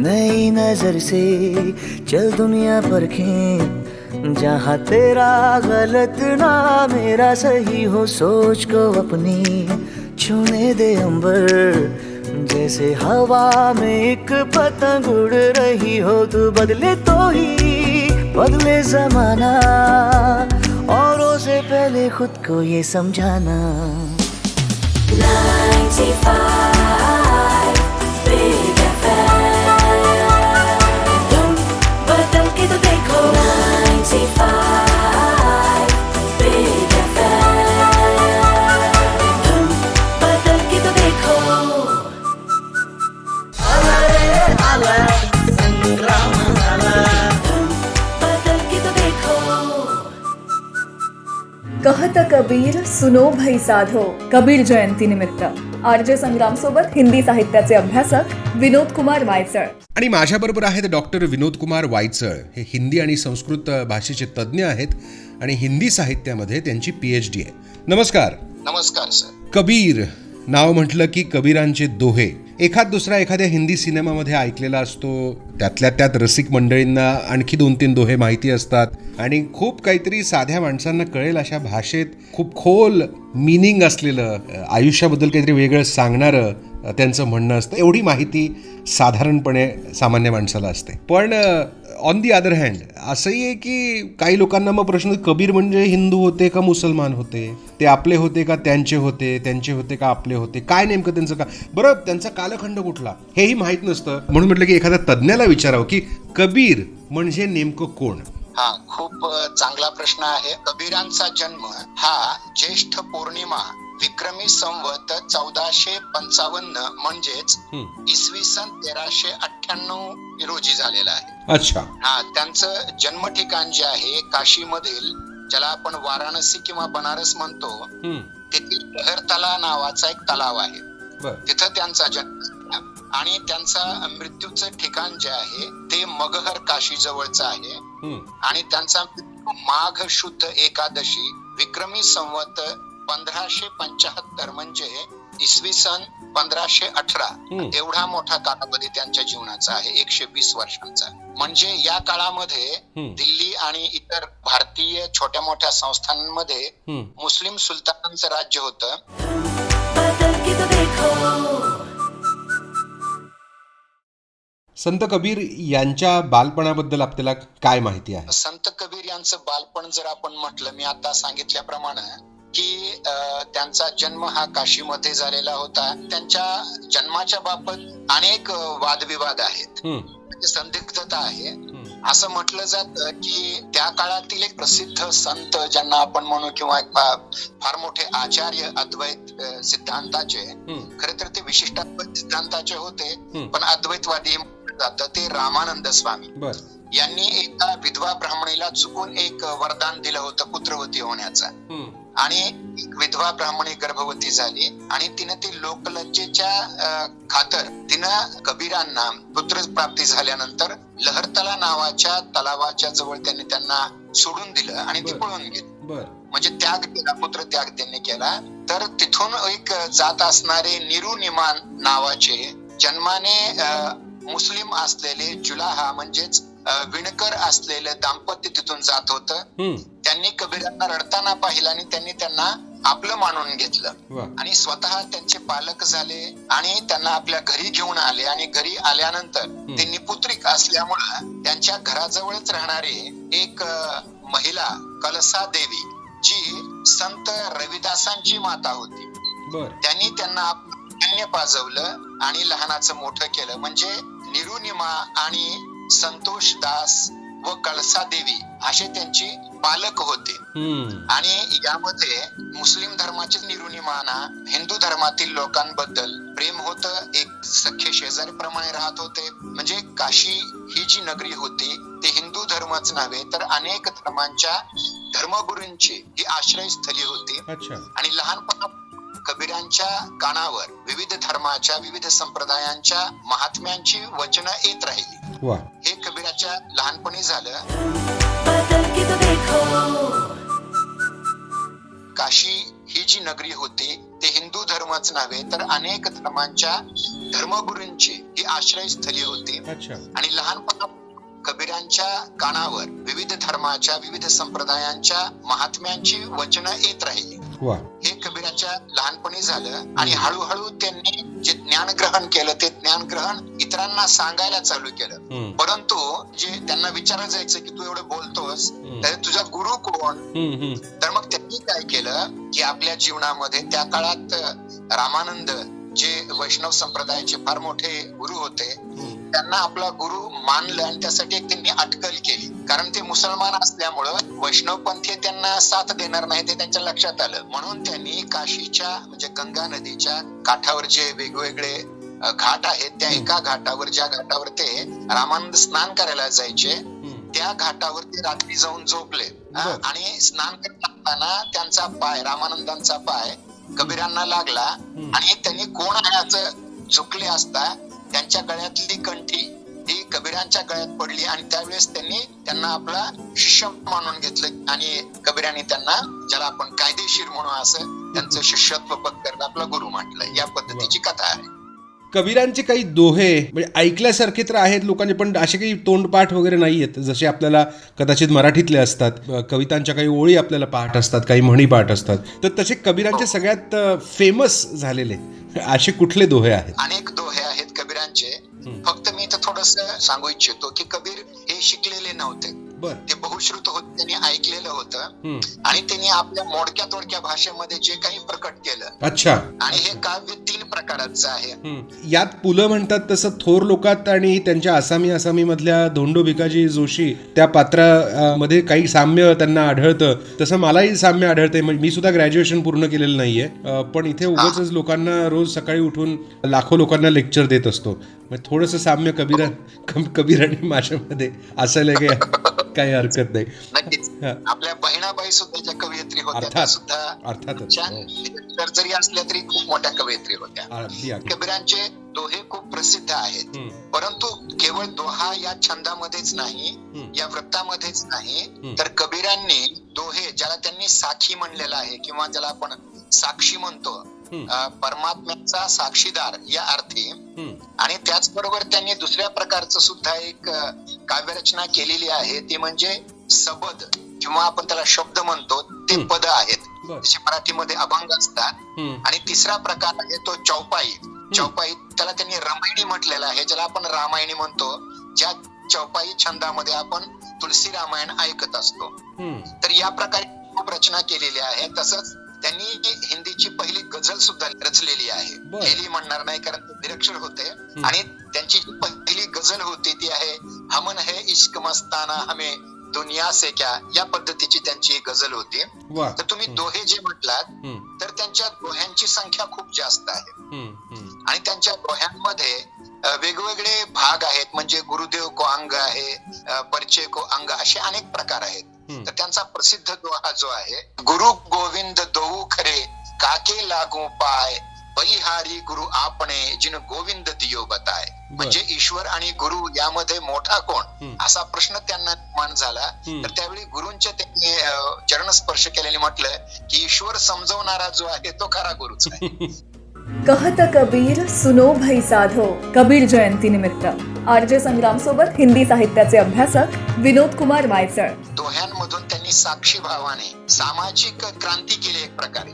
नई नजर से चल दुनिया परखें, जहाँ तेरा गलत ना मेरा सही हो, सोच को अपनी छूने दे अंबर, जैसे हवा में एक पतंग उड़ रही हो, तू बदले तो ही बदले जमाना, औरों से पहले खुद को ये समझाना। 95 Big FM, तुम बदल के तो देखो। 95 Big FM, तुम बदल के तो देखो। तुम बदल के तो देखो। कहत कबीर सुनो भई साधो, कबीर जयंती निमित्त आरजे संग्राम सोबत हिंदी साहित्याचे अभ्यासक विनोद कुमार वायचळ. आणि माझ्याबरोबर आहेत डॉक्टर विनोद कुमार वायचळ. हे हिंदी आणि संस्कृत भाषेचे तज्ज्ञ आहेत आणि हिंदी साहित्यामध्ये त्यांची PhD आहे. नमस्कार. नमस्कार सर. कबीर नाव म्हटलं की कबीरांचे दोहे एखाद्या हिंदी सिनेमामध्ये ऐकलेला असतो. त्यातल्या त्यात रसिक मंडळींना आणखी 2-3 दोहे माहिती असतात आणि खूप काहीतरी साध्या माणसांना कळेल अशा भाषेत खूप खोल मिनिंग असलेलं, आयुष्याबद्दल काहीतरी वेगळं सांगणारं त्यांचं म्हणणं असतं. एवढी माहिती साधारणपणे सामान्य माणसाला असते. पण ऑन दी अदर हँड असंही आहे की काही लोकांना मग प्रश्न, कबीर म्हणजे हिंदू होते का मुसलमान होते, ते आपले होते का त्यांचे होते का आपले होते, काय नेमकं त्यांचं का, बरं त्यांचा कालखंड कुठला हेही माहीत नसतं. म्हणून म्हटलं की एखाद्या तज्ज्ञाला विचारावं की कबीर म्हणजे नेमकं कोण. हा खूप चांगला प्रश्न आहे. कबीरांचा जन्म हा ज्येष्ठ पौर्णिमा विक्रमी संवत 1455 म्हणजेच इसवी सन 1398 रोजी झालेला आहे. अच्छा. हा त्यांचं जन्म ठिकाण जे आहे काशी मधील, ज्याला आपण वाराणसी किंवा बनारस म्हणतो, तेथील लहरतला नावाचा एक तलाव आहे. तिथं त्यांचा जन्म झाला आणि त्यांचा मृत्यूचं ठिकाण जे आहे ते मगहर काशी जवळचं आहे. आणि त्यांचा मृत्यू माघ शुद्ध एकादशी विक्रमी संवत 1575 म्हणजे इसवी सन 1518 एवढा मोठा कालावधी त्यांच्या जीवनाचा आहे, 120 वर्षांचा. म्हणजे या काळामध्ये दिल्ली आणि इतर भारतीय छोट्या मोठ्या संस्थांमध्ये मुस्लिम सुलतानांचं राज्य होतं. संत कबीर यांच्या बालपणाबद्दल आपल्याला काय माहिती आहे? संत कबीर यांचं बालपण जर आपण म्हटलं, मी आता सांगितल्याप्रमाणे की त्यांचा जन्म हा काशीमध्ये झालेला होता. त्यांच्या जन्माच्या बाबत अनेक वादविवाद आहेत, म्हणजे संदिग्धता आहे. असं म्हटलं जातं की त्या काळातील एक प्रसिद्ध संत ज्यांना आपण म्हणू किंवा फार मोठे आचार्य अद्वैत सिद्धांताचे, खरे तर ते विशिष्ट अद्वैत सिद्धांताचे होते पण अद्वैतवादी जातं, ते रामानंद स्वामी यांनी एका विधवा ब्राह्मणीला चुकून एक वरदान दिलं होतं पुत्रवती होण्याचा. आणि एक विधवा ब्राह्मणी गर्भवती झाली आणि तिने ती लोकलज्जेच्या खातर तिनं कबीरांना पुत्र प्राप्ती झाल्यानंतर लहरतला नावाच्या तलावाच्या जवळ त्यांना सोडून दिलं आणि ती पळून गेली. म्हणजे त्याग केला, पुत्र त्याग त्यांनी केला. तर तिथून एक जात असणारे निरुनिमान नावाचे जन्माने मुस्लिम असलेले जुलाहा म्हणजेच विणकर असलेलं दाम्पत्य तिथून जात होतं. त्यांनी कबीरांना रडताना पाहिलं आणि त्यांनी त्यांना आपलं मानून घेतलं आणि स्वतः त्यांचे पालक झाले आणि त्यांना आपल्या घरी घेऊन आले. आणि घरी आल्यानंतर ते निपुत्रिक असल्यामुळं त्यांच्या घराजवळच राहणारी एक महिला कलसा देवी, जी संत रविदासांची माता होती, त्यांनी त्यांना कन्या पाजवलं आणि लहानाचं मोठं केलं. म्हणजे निरुनिमा आणि संतोष दास व कळसा देवी असे त्यांची पालक होते. आणि यामध्ये मुस्लिम धर्माचे निरुनिमाना हिंदू धर्मातील लोकांबद्दल प्रेम होतं, एक सख्खे शेजारी प्रमाणे राहत होते. म्हणजे काशी ही जी नगरी होती ती हिंदू धर्मच नव्हे तर अनेक धर्मांच्या धर्मगुरूंची ही आश्रयस्थली होती. आणि लहानपणा कबीरांच्या कानावर विविध धर्माच्या, विविध संप्रदायांच्या महात्म्यांची वचनं येत राहिली. हे कबीराच्या लहानपणी झालं. काशी ही जी नगरी होती ते हिंदू धर्मच नव्हे तर अनेक धर्मांच्या धर्मगुरूंची ही त्यांची आश्रयस्थली होती. अच्छा. आणि लहानपणा कबीरांच्या कानावर विविध धर्माच्या विविध संप्रदायांच्या महात्म्यांची वचनं येत राहिली. वा. हे कबीराच्या लहानपणी झालं आणि हळूहळू त्यांनी जे ज्ञान ग्रहण केलं ते ज्ञान ग्रहण इतरांना सांगायला चालू केलं. परंतु जे त्यांना विचारलं जायचं की तू एवढं बोलतोस तर तुझा गुरु कोण? तर मग त्यांनी काय केलं की आपल्या जीवनामध्ये त्या काळात रामानंद जे वैष्णव संप्रदायाचे फार मोठे गुरु होते त्यांना आपला गुरु मानलं आणि त्यासाठी एक त्यांनी अटकल केली. कारण ते मुसलमान असल्यामुळं वैष्णवपंथी त्यांना साथ देणार नाही ते त्यांच्या लक्षात आलं. म्हणून त्यांनी काशीच्या म्हणजे गंगा नदीच्या काठावर जे वेगवेगळे घाट आहेत त्या एका घाटावर ज्या घाटावर ते रामानंद स्नान करायला जायचे त्या घाटावर ते रात्री जाऊन झोपले. आणि स्नान करत असताना त्यांचा पाय रामानंदांचा पाय कबीरांना लागला आणि त्यांनी कोण आहे असं झुकले असता त्यांच्या गळ्यातली कंठी ही कबीरांच्या गळ्यात पडली आणि त्यावेळेस त्यांना आपला शिष्य मानून घेतलं आणि कबीरांनी त्यांना ज्याला आपण कायदेशीर म्हणू असं त्यांचं शिष्यत्व पत्करलं आपला गुरु म्हटलं. या पद्धतीची कथा आहे. कबीरांचे काही दोहे म्हणजे ऐकल्यासारखे तर आहेत लोकांचे पण असे काही तोंडपाठ वगैरे नाही आहेत जसे आपल्याला कदाचित मराठीतले असतात. कवितांच्या काही ओळी आपल्याला पाठ असतात काही म्हणी पाठ असतात. तर तसे कबीरांचे सगळ्यात फेमस झालेले असे कुठले दोहे आहेत? अनेक दोहे आहेत कबीरांचे. फक्त मी इथं थोडस सांगू इच्छितो की कबीर हे शिकलेले नव्हते. ते बहुश्रुत होते त्यांनी ऐकलेलं होतं आणि त्यांनी आपल्या मोडक्या तोडक्या भाषेमध्ये जे काही प्रकट केलं. अच्छा. आणि हे काव्य 3 प्रकाराचं आहे. यात पुलं म्हणतात तसं थोर लोकात आणि त्यांच्या आसामी मधल्या धोंडो भिकाजी जोशी त्या पात्रामध्ये काही साम्य त्यांना आढळतं. तसं मलाही साम्य आढळतंय. मी सुद्धा ग्रॅज्युएशन पूर्ण केलेलं नाहीये पण इथे उगाचच लोकांना रोज सकाळी उठून लाखो लोकांना लेक्चर देत असतो. थोडंसं साम्य कबीरांनी माझ्यामध्ये असायला काही हरकत नाही. नक्कीच. आपल्या बहिणाबाई सुद्धा ज्या कवयित्री होत्या त्या सुद्धा अर्थातच जरी असल्या तरी खूप मोठ्या कवयित्री होत्या. कबीरांचे दोहे खूप प्रसिद्ध आहेत. परंतु केवळ दोहा या छंदामध्येच नाही या वृत्तामध्येच नाही तर कबीरांनी दोहे ज्याला त्यांनी साखी म्हणलेला आहे किंवा ज्याला आपण साक्षी म्हणतो परमात्म्याचा साक्षीदार या अर्थी. आणि त्याचबरोबर त्यांनी दुसऱ्या प्रकारचं सुद्धा एक काव्यरचना केलेली आहे ती म्हणजे सबद किंवा आपण त्याला शब्द म्हणतो ते पद आहेत जसे मराठीमध्ये अभंग असतात. आणि तिसरा प्रकार आहे तो चौपाई. त्याला त्यांनी रमायणी म्हटलेला आहे ज्याला आपण रामायणी म्हणतो. ज्या चौपाई छंदामध्ये आपण तुलसी रामायण ऐकत असतो. तर या प्रकारे खूप रचना केलेली आहे. तसंच त्यांनी हिंदीची पहिली गझल सुद्धा रचलेली आहे. पहिली म्हणणार नाही कारण ते निरक्षर होते. आणि त्यांची पहिली गझल होती ती आहे हमन है इश्क मस्ताना हमें दुनिया से क्या या पद्धतीची त्यांची गझल होती. तर तुम्ही दोहे जे म्हटलात तर त्यांच्या दोह्यांची संख्या खूप जास्त आहे. आणि त्यांच्या दोह्यांमध्ये वेगवेगळे भाग आहेत. म्हणजे गुरुदेव को अंग आहे परिचय को अंग असे अनेक प्रकार आहेत. तर त्यांचा प्रसिद्ध दोहा जो आहे गुरु गोविंद दोऊ खरे काके लागू पाय बलिहारी गुरु आपणे जिन गोविंद दियो बताय. म्हणजे ईश्वर आणि गुरु यामध्ये मोठा कोण असा प्रश्न त्यांना निर्माण झाला. तर त्यावेळी गुरूंच्या त्यांनी चरण स्पर्श केल्याने म्हटलं की ईश्वर समजवणारा जो आहे तो खरा गुरुच आहे. कहत कबीर सुनो भाई साधो कबीर जयंती निमित्त आरजे संग्राम सोबत हिंदी साहित्याचे अभ्यासक विनोद कुमार वायचळ. दोह्यांमधून त्यांनी साक्षी भावाने सामाजिक क्रांती केली एक प्रकारे.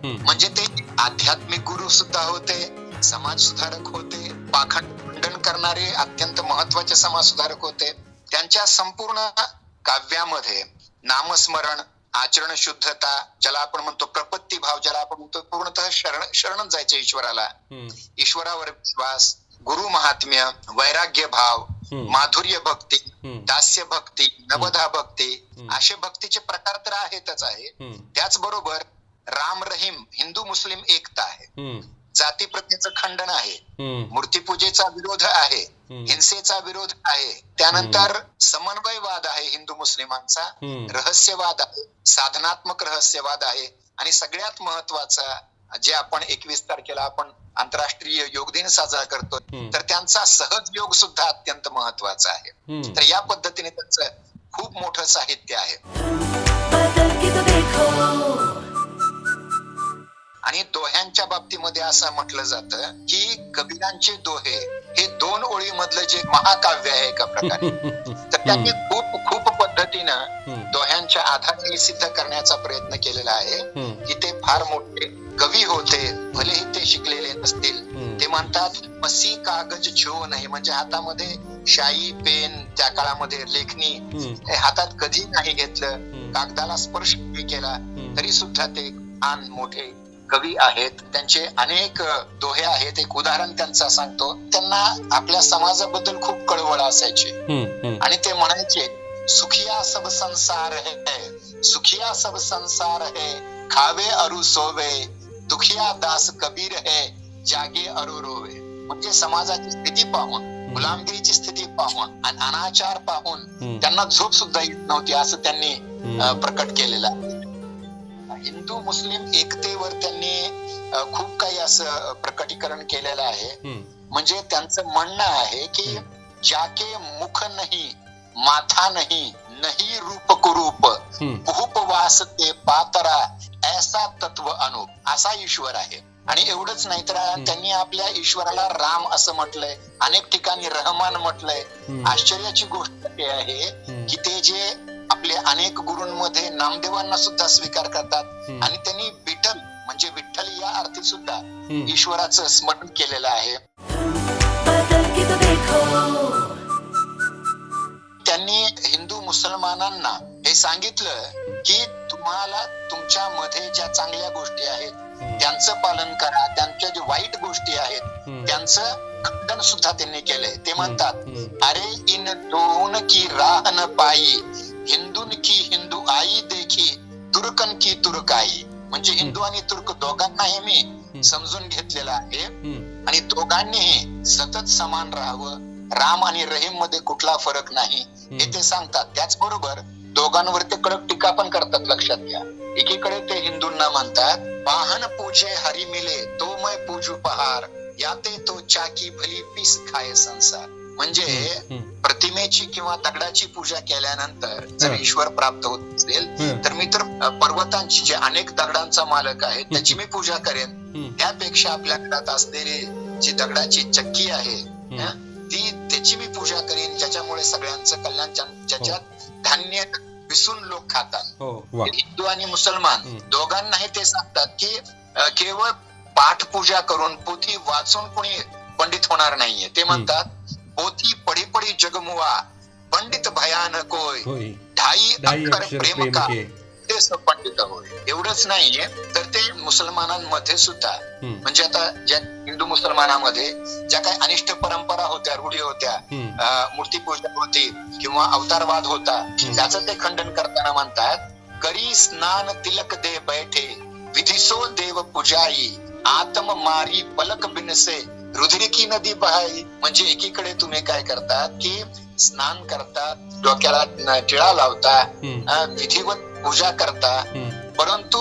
म्हणजे ते आध्यात्मिक गुरु सुद्धा होते समाज सुधारक होते पाखंड खंडन करणारे अत्यंत महत्वाचे समाज सुधारक होते. त्यांच्या संपूर्ण काव्यामध्ये नामस्मरण आचरण शुद्धता ज्याला आपण म्हणतो प्रपत्ती भाव ज्याला आपण म्हणतो पूर्णतः शरण जायचं ईश्वराला. ईश्वरावर विश्वास गुरु महात्म्य वैराग्य भाव माधुर्य भक्ती दास्य भक्ती नवधा भक्ती असे भक्तीचे प्रकार तर आहेतच आहे. त्याचबरोबर राम रहीम हिंदू मुस्लिम एकता आहे. जाती प्रथेचं खंडन आहे. मूर्तीपूजेचा विरोध आहे. हिंसेचा विरोध आहे. त्यानंतर समन्वयवाद आहे हिंदू मुस्लिमांचा. रहस्यवाद आहे साधनात्मक रहस्यवाद आहे. आणि सगळ्यात महत्वाचा जे आपण 21 तारखेला आपण आंतरराष्ट्रीय योग दिन साजरा करतो तर त्यांचा सहज योग सुद्धा अत्यंत महत्वाचा आहे. तर या पद्धतीने त्यांचं खूप मोठं साहित्य आहे. आणि दोह्यांच्या बाबतीमध्ये असं म्हटलं जातं की कबीरांचे दोहे हे 2 ओळीमधलं जे महाकाव्य आहे एका प्रकारे. तर त्यांनी खूप खूप पद्धतीनं दोह्यांच्या आधारे सिद्ध करण्याचा प्रयत्न केलेला आहे की ते फार मोठे कवी होते, भलेही ते शिकलेले नसतील. ते म्हणतात मसी कागज छो नाही, म्हणजे हातामध्ये शाई पेन त्या काळामध्ये लेखणी हे हातात कधी नाही घेतलं, कागदाला स्पर्श नाही केला, तरी सुद्धा ते आन मोठे कवी आहेत. त्यांचे अनेक दोहे आहेत. एक उदाहरण त्यांचा सांगतो. त्यांना आपल्या समाजाबद्दल खूप कळवळ असायची आणि ते म्हणायचे सुखिया सब संसार है, सुखिया सब संसार है, खावे अरु सोवे, दुखिया दास कबीर है, जागे अरु रोवे. म्हणजे समाजाची स्थिती पाहून, गुलामगिरीची स्थिती पाहून आणि अनाचार पाहून त्यांना झोप सुद्धा येत नव्हती असं त्यांनी प्रकट केलेलं आहे. हिंदू मुस्लिम एकतेवर त्यांनी खूप काही असं प्रकटीकरण केलेलं आहे. म्हणजे त्यांचं म्हणणं आहे की जाके मुख नाही माथा नाही, नहीं रूप कुरूप, उपवास ते पातरा, ऐसा तत्व अनुप. असा ईश्वर आहे. आणि एवढंच नाही तर त्यांनी आपल्या ईश्वराला राम असं म्हटलंय, अनेक ठिकाणी रहमान म्हटलंय. आश्चर्याची गोष्ट हे आहे की ते जे आपले अनेक गुरूंमध्ये नामदेवांना सुद्धा स्वीकार करतात आणि त्यांनी विठ्ठल म्हणजे विठ्ठल या अर्थी सुद्धा ईश्वराचं स्मरण केलेलं आहे. बदल के तो देखो. त्यांनी हिंदू मुसलमानांना हे सांगितलं की तुम्हाला तुमच्या मध्ये ज्या चांगल्या गोष्टी आहेत त्यांचं पालन करा, त्यांच्या ज्या वाईट गोष्टी आहेत त्यांचं खंडन सुद्धा त्यांनी केलंय. ते म्हणतात अरे इन दोन की राह न पायी, हिंदून की हिंदू आई देखी, तुर्कन की तुर्क आई. म्हणजे हिंदू आणि तुर्क दोघांनाही मी समजून घेतलेलं आहे आणि दोघांनीही सतत समान राहावं. राम आणि रहीम मध्ये कुठला फरक नाही हे ते सांगतात. त्याचबरोबर दोघांवर ते कडक टीका पण करतात. लक्षात घ्या, एकीकडे ते हिंदूंना म्हणतात वाहन पूजे हरी मिले तो मैं पूजू पहार, याते तो चाकी भली पीस खाय संसार. म्हणजे प्रतिमेची किंवा दगडाची पूजा केल्यानंतर जर ईश्वर प्राप्त होत असेल तर मी तर पर्वतांची जे अनेक दगडांचा मालक आहे त्याची मी पूजा करेन. त्यापेक्षा आपल्या घरात असलेली जी दगडाची चक्की आहे ती त्याची मी पूजा करेन, ज्याच्यामुळे सगळ्यांचं कल्याण, ज्याच्यात धान्य विसून लोक खातात. हिंदू आणि मुसलमान दोघांनाही ते सांगतात की केवळ पाठ पूजा करून पोथी वाचून कोणी पंडित होणार नाहीये. ते म्हणतात पोथी पढी पढी जगमुआ, पंडित भयानक होय, ढाई अक्षर प्रेम का ते पंडित होय. एवढंच नाहीये तर ते मुसलमानांमध्ये सुद्धा म्हणजे आता ज्या हिंदू मुसलमानामध्ये ज्या काही अनिष्ट परंपरा होत्या, रूढी होत्या, मूर्तीपूजा होती किंवा अवतारवाद होता, त्याचं ते खंडन करताना म्हणतात करी स्नान तिलक दे बैठे, विधिसो देव पुजाई, आत्म मारी पलक बिनसे, रुधिर की नदी बहाई. म्हणजे एकीकडे तुम्ही काय करतात की स्नान करतात, डोक्याला टिळा लावता, विधिवत पूजा करता, परंतु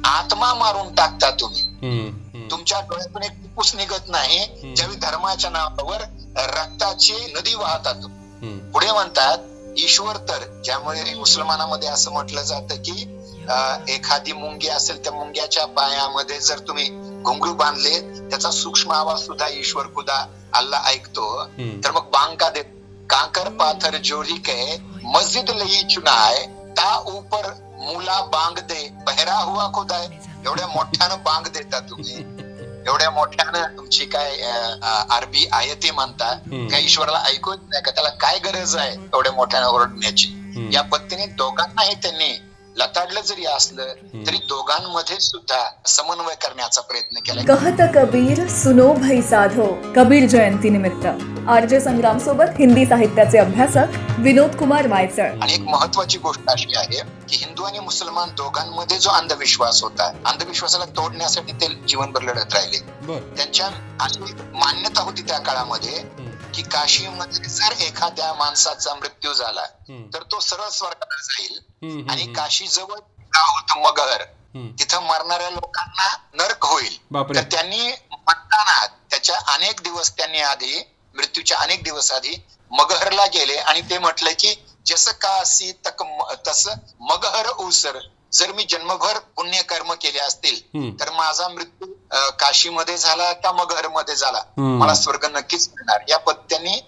आत्मा मारून टाकता तुम्ही. तुमच्या डोळ्यातून एक टिपूस निघत नाही ज्यावेळी धर्माच्या नावावर रक्ताची नदी वाहतात. पुढे म्हणतात ईश्वर तर, ज्यामुळे मुसलमानामध्ये असं म्हटलं जातं की एखादी मुंगी असेल त्या मुंग्याच्या पायामध्ये जर तुम्ही घुंगरू बांधले त्याचा सूक्ष्म आवाज सुद्धा ईश्वर खुदा अल्लाह ऐकतो. तर मग बांग का दे कांकर पाथर जोरी के मस्जिद लई चुनाय, ता ऊपर मुला बांग दे बहरा हुआ खुदाय. एवढ्या मोठ्यानं बांग देता तुम्ही, एवढ्या मोठ्यानं तुमची काय अरबी आयती म्हणता, काय ईश्वराला ऐकूच नाही का? त्याला काय गरज आहे एवढ्या मोठ्यानं ओरडण्याची? या पद्धतीने दोघांनाही त्यांनी लताडलं जरी असलं तरी दोघांमध्ये सुद्धा समन्वय करण्याचा प्रयत्न केला. कहत कबीर सुनो भाई साधो. कबीर जयंती निमित्त आरजे संग्राम सोबत हिंदी साहित्याचे अभ्यासक विनोद कुमार मायचळ. आणि एक महत्वाची गोष्ट अशी आहे की हिंदू आणि मुसलमान दोघांमध्ये जो अंधविश्वास होता, अंधविश्वासाला तोडण्यासाठी ते जीवनभर लढत राहिले. त्यांच्या अशी मान्यता होती त्या काळामध्ये की काशीमध्ये जर एखाद्या माणसाचा मृत्यू झाला तर तो सरळ स्वर्गाला जाईल आणि काशी जवळ गाव होतं मगहर, तिथं मरणाऱ्या लोकांना नरक होईल. तर त्यांनी म्हणताना त्याच्या अनेक दिवस त्यांनी आधी, मृत्यूच्या अनेक दिवस आधी मगहरला गेले आणि ते म्हटले की जसं काशी तक तस मगहर उसर, जर मी जन्मभर पुण्यकर्म केले असतील तर माझा मृत्यू काशीमध्ये झाला का मगर मध्ये झाला, मला स्वर्ग नक्कीच मिळणार. या पद्धतीने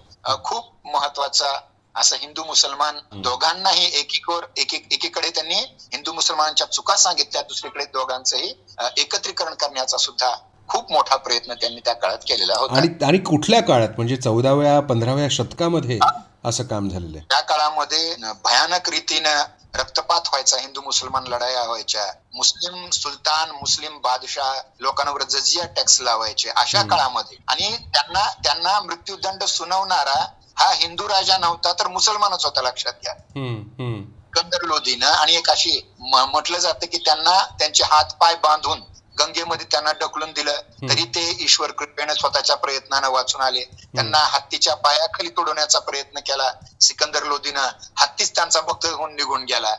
खूप महत्वाचा असं हिंदू मुसलमान दोघांनाही एकीकडे त्यांनी हिंदू मुसलमानांच्या चुका सांगितल्या, दुसरीकडे दोघांचंही एकत्रीकरण करण्याचा सुद्धा खूप मोठा प्रयत्न त्यांनी त्या काळात केलेला होता. आणि कुठल्या काळात, म्हणजे 14व्या-15व्या शतकामध्ये असं काम झालेलं आहे? त्या काळामध्ये भयानक रीतीनं रक्तपात व्हायचा, हिंदू मुसलमान लढाया व्हायच्या, मुस्लिम सुलतान मुस्लिम बादशाह लोकांवर जजिया टॅक्स लावायचे अशा काळामध्ये. आणि त्यांना मृत्यूदंड सुनावणारा हा हिंदू राजा नव्हता तर मुसलमानच होता, लक्षात घ्या. सिकंदर लोदीनं आणि एक अशी म्हटलं जातं की त्यांना त्यांचे हात पाय बांधून गंगेमध्ये त्यांना ढकलून दिलं तरी ते ईश्वर कृपेने स्वतःच्या प्रयत्नानं वाचून आले. त्यांना हत्तीच्या पायाखाली तोडवण्याचा प्रयत्न केला सिकंदर लोदीनं, हत्तीच त्यांचा भक्त होऊन निघून गेला.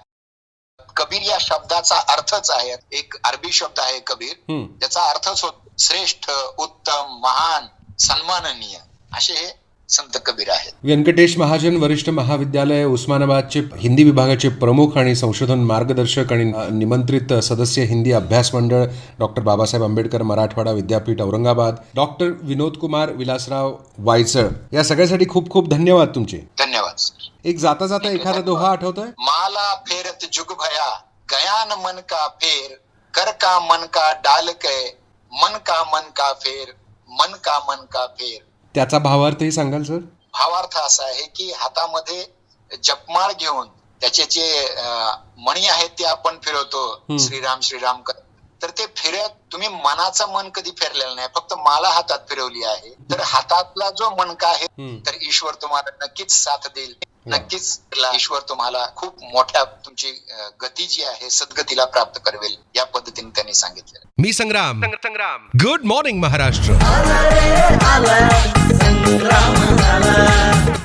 कबीर या शब्दाचा अर्थच आहे, एक अरबी शब्द आहे कबीर, त्याचा अर्थच होतो श्रेष्ठ, उत्तम, महान, सन्माननीय, असे हे संत कबीर आहेत. व्यंकटेश महाजन वरिष्ठ महाविद्यालय उस्मानाबादचे हिंदी विभागाचे प्रमुख आणि संशोधन मार्गदर्शक आणि निमंत्रित सदस्य हिंदी अभ्यास मंडळ डॉक्टर बाबासाहेब आंबेडकर मराठवाडा विद्यापीठ औरंगाबाद, डॉक्टर विनोद कुमार विलासराव वायचळ, या सगळ्यासाठी खूप खूप धन्यवाद तुमचे. धन्यवाद. एक जाता जाता एखादा दोहा आठवतोय? माला फेरत जुग भया गयान मन का फेर, कर का मन का डाल के, मन का फेर, मन का फेर. त्याचा भावार्थही सांगाल सर? भावार्थ असा आहे की हातामध्ये जपमाळ घेऊन त्याचे जे मणी आहेत ते आपण फिरवतो, श्रीराम श्रीराम कर, तर ते फिरत तुम्ही मनाचं मन कधी फिरलेलं नाही, फक्त माला हातात फिरवली आहे. तर हातातला जो मणका आहे तर ईश्वर तुम्हाला नक्कीच साथ देईल, नक्कीच ईश्वर तुम्हाला खूप मोठ्या तुमची गती जी आहे सद्गतीला प्राप्त करवेल, या पद्धतीने त्यांनी सांगितलं. मी संग्राम. Good morning Maharashtra.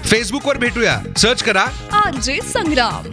फेसबुकवर भेटूया, सर्च करा RJ संग्राम.